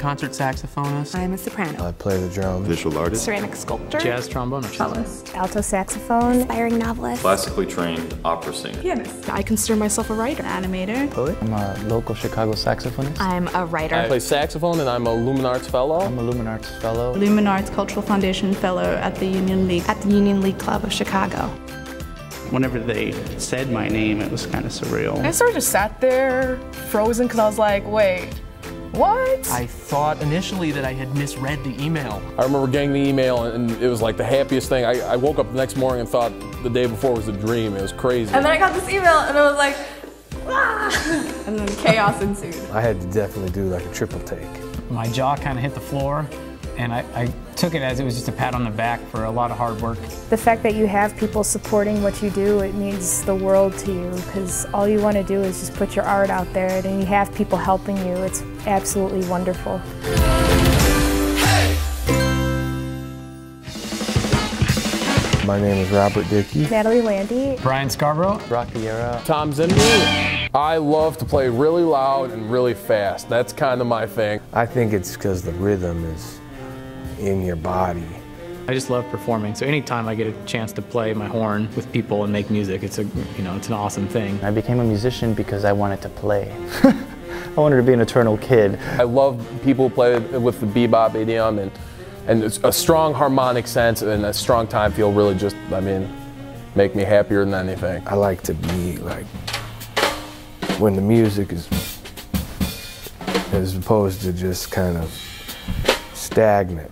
concert saxophonist. I'm a soprano. I play the drums. Visual artist. Ceramic sculptor. Jazz trombone. Cellist. Alto saxophone. Aspiring novelist. Classically trained opera singer. Pianist. I consider myself a writer. Animator. Poet. I'm a local Chicago saxophonist. I'm a writer. I play saxophone and I'm a Luminarts fellow. I'm a Luminarts fellow. Luminarts Cultural Foundation fellow at the Union League. At the Union League Club of Chicago. Whenever they said my name, it was kind of surreal. I sort of just sat there, frozen, because I was like, wait, what? I thought initially that I had misread the email. I remember getting the email and it was like the happiest thing. I woke up the next morning and thought the day before was a dream. It was crazy. And then I got this email and I was like, ah! And then chaos ensued. I had to definitely do like a triple take. My jaw kind of hit the floor, and I took it as it was just a pat on the back for a lot of hard work. The fact that you have people supporting what you do, it means the world to you, because all you want to do is just put your art out there, and you have people helping you. It's absolutely wonderful. My name is Robert Dickey. Natalie Landy. Brian Scarborough. Brock Vieira. Tom Zimney. I love to play really loud and really fast. That's kind of my thing. I think it's because the rhythm is in your body. I just love performing, so anytime I get a chance to play my horn with people and make music, it's it's an awesome thing. I became a musician because I wanted to play. I wanted to be an eternal kid. I love people who play with the bebop idiom and it's a strong harmonic sense and a strong time feel really just, make me happier than anything. I like to be like, when the music is, as opposed to just kind of stagnant.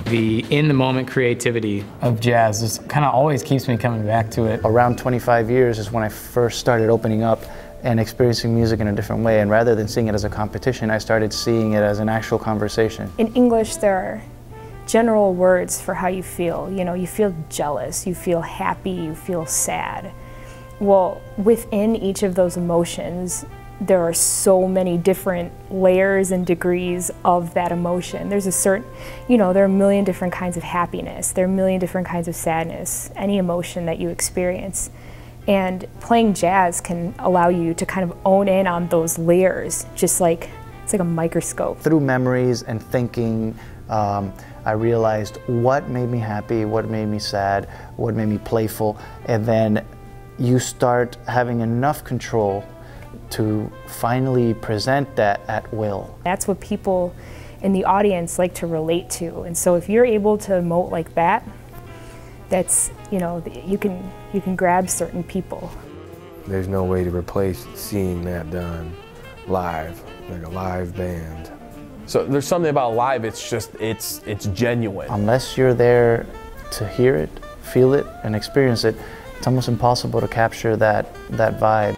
The in-the-moment creativity of jazz just kind of always keeps me coming back to it. Around 25 years is when I first started opening up and experiencing music in a different way, and rather than seeing it as a competition, I started seeing it as an actual conversation. In English, there are general words for how you feel. You feel jealous, you feel happy, you feel sad. Well, within each of those emotions, there are so many different layers and degrees of that emotion. There's a certain, there are a million different kinds of happiness. There are a million different kinds of sadness, any emotion that you experience. And playing jazz can allow you to kind of own in on those layers, just like, it's like a microscope. Through memories and thinking, I realized what made me happy, what made me sad, what made me playful, and then you start having enough control to finally present that at will. That's what people in the audience like to relate to, and so if you're able to emote like that, that's, you can grab certain people. There's no way to replace seeing that done live, like a live band. So there's something about live, it's just, it's genuine. Unless you're there to hear it, feel it, and experience it, it's almost impossible to capture that vibe.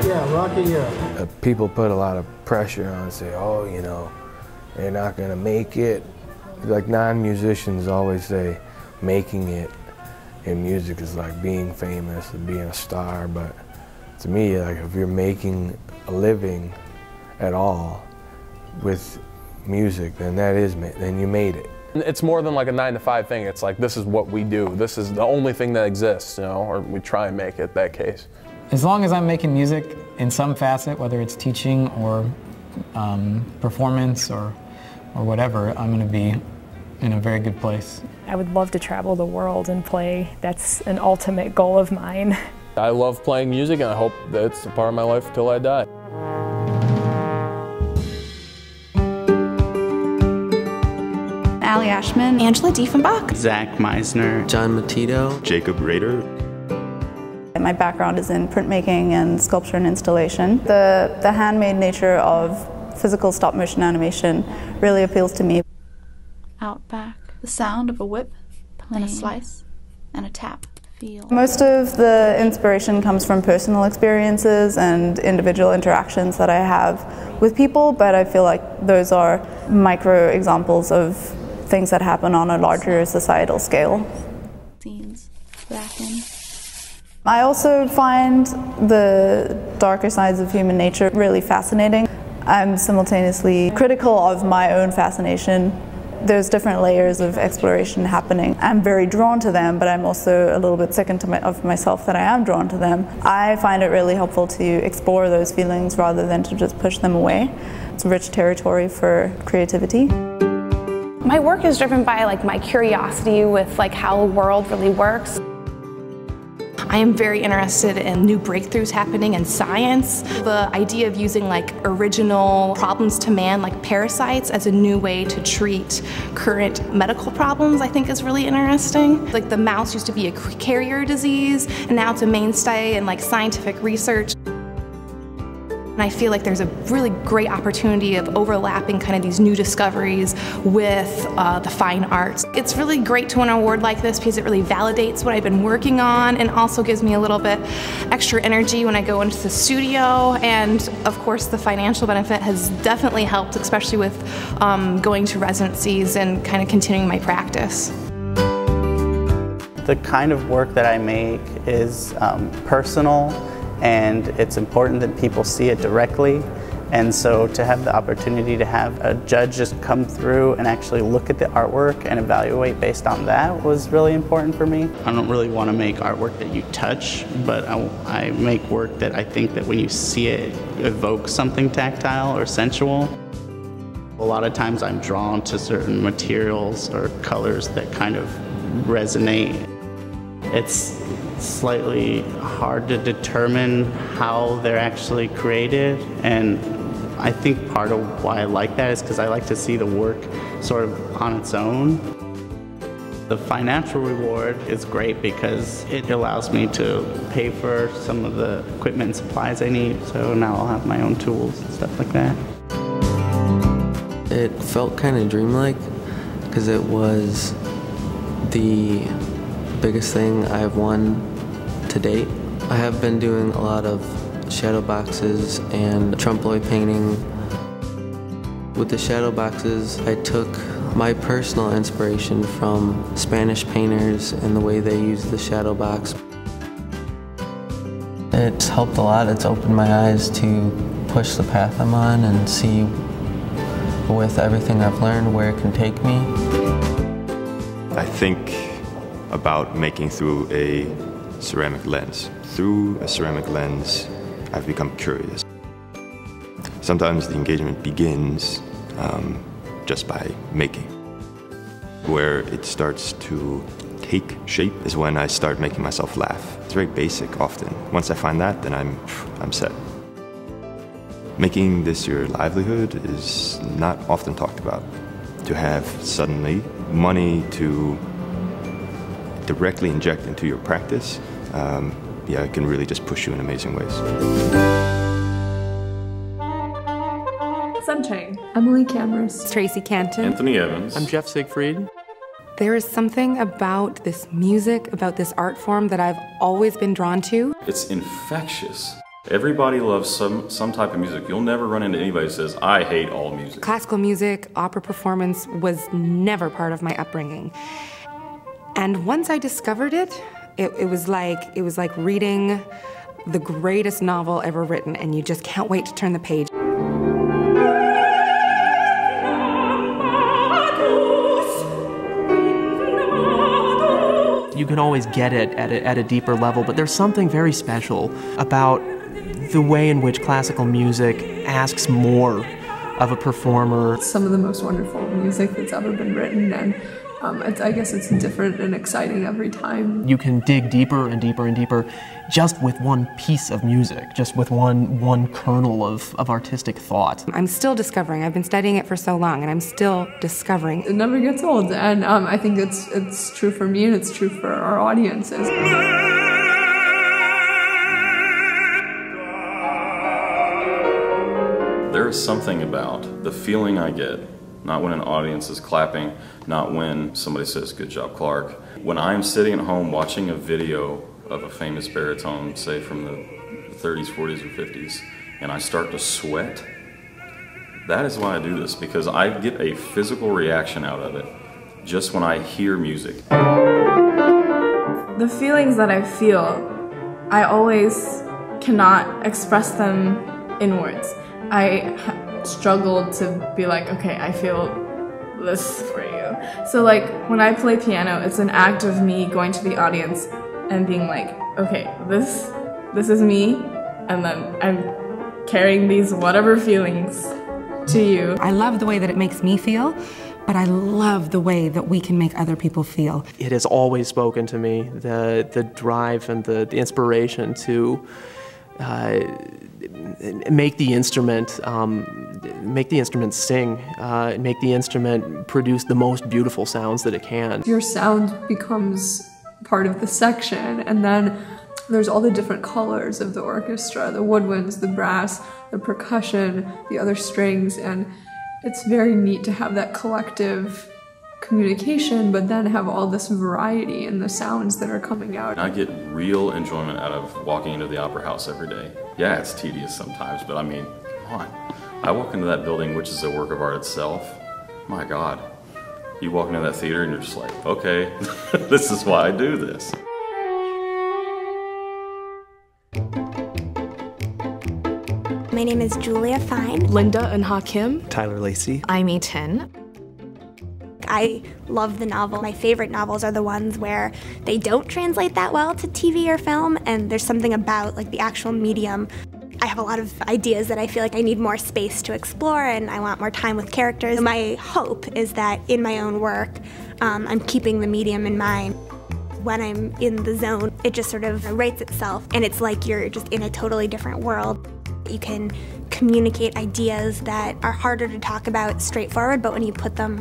Yeah, Rocky, people put a lot of pressure on and say, oh, they're not gonna make it. Like non-musicians always say, making it in music is like being famous and being a star, but to me, like if you're making a living at all with music, then then you made it. It's more than like a 9-to-5 thing. It's like, this is what we do. This is the only thing that exists, or we try and make it that case. As long as I'm making music in some facet, whether it's teaching or performance or whatever, I'm going to be in a very good place. I would love to travel the world and play. That's an ultimate goal of mine. I love playing music, and I hope that it's a part of my life till I die. Ashman, Angela Diefenbach, Zach Meisner, John Matito, Jacob Rader. My background is in printmaking and sculpture and installation. The handmade nature of physical stop-motion animation really appeals to me. Out back, the sound of a whip, and a slice, and a tap. Feel. Most of the inspiration comes from personal experiences and individual interactions that I have with people, but I feel like those are micro examples of things that happen on a larger societal scale. Scenes, bracken. I also find the darker sides of human nature really fascinating. I'm simultaneously critical of my own fascination There's different layers of exploration happening. I'm very drawn to them, but I'm also a little bit sick of myself that I am drawn to them. I find it really helpful to explore those feelings rather than to just push them away. It's rich territory for creativity. My work is driven by my curiosity with how the world really works. I am very interested in new breakthroughs happening in science. The idea of using original problems to man, like parasites, as a new way to treat current medical problems, I think is really interesting. The mouse used to be a carrier disease, and now it's a mainstay in scientific research. And I feel like there's a really great opportunity of overlapping kind of these new discoveries with the fine arts. It's really great to win an award like this because it really validates what I've been working on and also gives me a little bit extra energy when I go into the studio. And of course the financial benefit has definitely helped, especially with going to residencies and kind of continuing my practice. The kind of work that I make is personal, and it's important that people see it directly. And so to have the opportunity to have a judge just come through and actually look at the artwork and evaluate based on that was really important for me. I don't really want to make artwork that you touch, but I make work that I think that when you see it, evokes something tactile or sensual. A lot of times I'm drawn to certain materials or colors that kind of resonate. It's slightly hard to determine how they're actually created, and I think part of why I like that is because I like to see the work sort of on its own. The financial reward is great because it allows me to pay for some of the equipment and supplies I need, so now I'll have my own tools and stuff like that. It felt kind of dreamlike because it was the biggest thing I've won to date. I have been doing a lot of shadow boxes and trompe l'oeil painting. With the shadow boxes, I took my personal inspiration from Spanish painters and the way they use the shadow box. It's helped a lot. It's opened my eyes to push the path I'm on and see with everything I've learned where it can take me. I think about making through a ceramic lens. Through a ceramic lens, I've become curious. Sometimes the engagement begins just by making. Where it starts to take shape is when I start making myself laugh. It's very basic often. Once I find that, then I'm set. Making this your livelihood is not often talked about. To have suddenly money to directly inject into your practice, yeah, it can really just push you in amazing ways. Sunshine. Emily Cameras. Tracy Canton. Anthony Evans. I'm Jeff Siegfried. There is something about this music, about this art form that I've always been drawn to. It's infectious. Everybody loves some type of music. You'll never run into anybody who says, I hate all music. Classical music, opera performance was never part of my upbringing. And once I discovered it, it was like reading the greatest novel ever written, and you just can't wait to turn the page. You can always get it at a deeper level, but there's something very special about the way in which classical music asks more of a performer. Some of the most wonderful music that's ever been written, and I guess it's different and exciting every time. You can dig deeper and deeper and deeper just with one piece of music, just with one kernel of artistic thought. I'm still discovering. I've been studying it for so long, and I'm still discovering. It never gets old, and I think it's true for me and it's true for our audiences. There is something about the feeling I get, not when an audience is clapping, not when somebody says, good job, Clark. When I'm sitting at home watching a video of a famous baritone, say from the 30s, 40s, or 50s, and I start to sweat, that is why I do this, because I get a physical reaction out of it just when I hear music. The feelings that I feel, I always cannot express them in words. I struggled to be like, okay, I feel this is for you. So like when I play piano, it's an act of me going to the audience and being like, okay, this is me, and then I'm carrying these whatever feelings to you. I love the way that it makes me feel, but I love the way that we can make other people feel. It has always spoken to me, the drive and the inspiration to make the instrument sing, make the instrument produce the most beautiful sounds that it can. Your sound becomes part of the section, and then there's all the different colors of the orchestra, the woodwinds, the brass, the percussion, the other strings, and it's very neat to have that collective communication, but then have all this variety in the sounds that are coming out. I get real enjoyment out of walking into the Opera House every day. Yeah, it's tedious sometimes, but I mean, come on. I walk into that building, which is a work of art itself. My God. You walk into that theater and you're just like, okay, this is why I do this. My name is Julia Fine. Linda and Hakim. Tyler Lacey. I'm Etin. I love the novel. My favorite novels are the ones where they don't translate that well to TV or film, and there's something about like the actual medium. I have a lot of ideas that I feel like I need more space to explore, and I want more time with characters. My hope is that in my own work, I'm keeping the medium in mind. When I'm in the zone, it just sort of writes itself, and it's like you're just in a totally different world. You can communicate ideas that are harder to talk about straightforward, but when you put them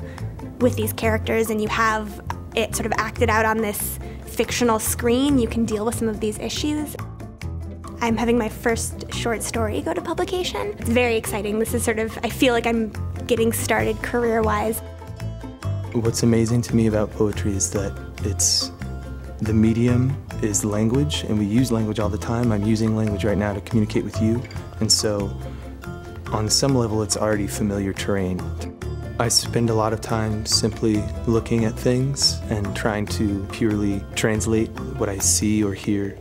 with these characters and you have it sort of acted out on this fictional screen, you can deal with some of these issues. I'm having my first short story go to publication. It's very exciting. This is sort of, I feel like I'm getting started career-wise. What's amazing to me about poetry is that the medium is language, and we use language all the time. I'm using language right now to communicate with you, and so on some level it's already familiar terrain. I spend a lot of time simply looking at things and trying to purely translate what I see or hear.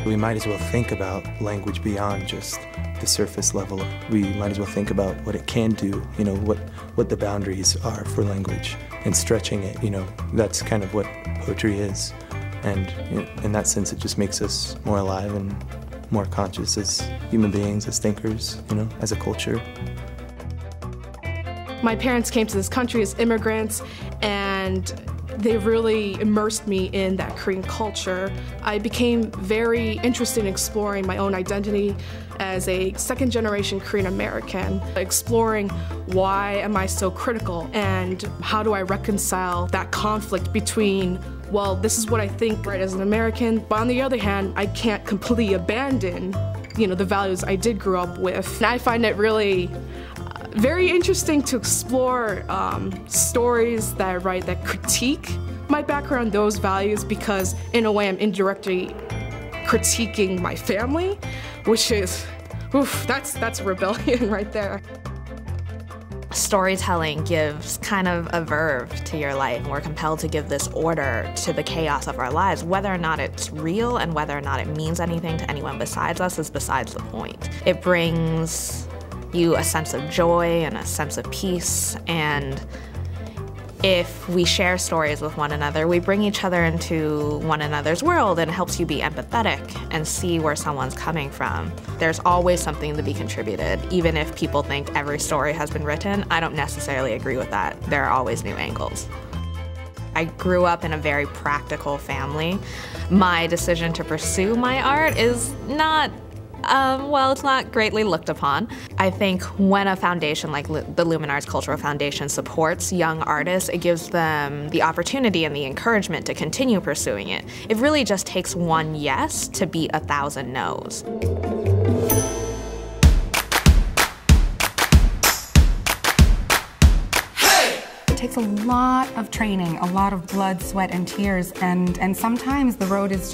We might as well think about language beyond just the surface level. We might as well think about what it can do, you know, what the boundaries are for language, and stretching it, you know. That's kind of what poetry is. And you know, in that sense, it just makes us more alive and more conscious as human beings, as thinkers, you know, as a culture. My parents came to this country as immigrants, and they really immersed me in that Korean culture. I became very interested in exploring my own identity as a second-generation Korean American, exploring why am I so critical and how do I reconcile that conflict between, well, this is what I think right as an American, but on the other hand, I can't completely abandon, you know, the values I did grow up with. And I find it really very interesting to explore stories that I write that critique my background, those values, because in a way I'm indirectly critiquing my family, which is, oof, that's a rebellion right there. Storytelling gives kind of a verve to your life. We're compelled to give this order to the chaos of our lives. Whether or not it's real and whether or not it means anything to anyone besides us is besides the point. It brings you a sense of joy and a sense of peace, and if we share stories with one another, we bring each other into one another's world, and it helps you be empathetic and see where someone's coming from. There's always something to be contributed. Even if people think every story has been written, I don't necessarily agree with that. There are always new angles. I grew up in a very practical family. My decision to pursue my art is not well, it's not greatly looked upon. I think when a foundation like the Luminarts Cultural Foundation supports young artists, it gives them the opportunity and the encouragement to continue pursuing it. It really just takes one yes to beat 1,000 no's. It takes a lot of training, a lot of blood, sweat, and tears, and sometimes the road is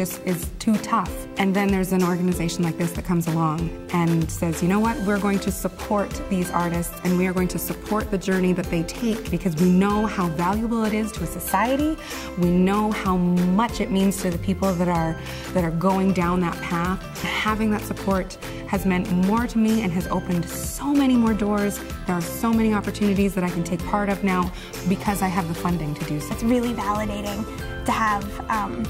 too tough. And then there's an organization like this that comes along and says, you know what, we're going to support these artists, and we are going to support the journey that they take, because we know how valuable it is to a society. We know how much it means to the people that are going down that path. Having that support has meant more to me and has opened so many more doors. There are so many opportunities that I can take part of now, because I have the funding to do so. It's really validating to have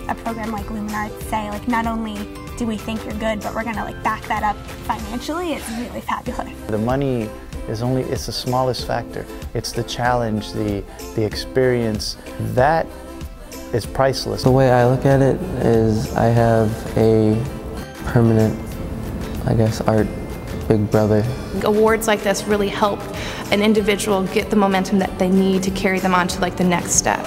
a program like Luminarts say, like, not only do we think you're good, but we're going to like back that up financially. It's really fabulous. The money is it's the smallest factor. It's the challenge, the experience. That is priceless. The way I look at it is I have a permanent, I guess, art big brother. Awards like this really help an individual get the momentum that they need to carry them on to like the next step.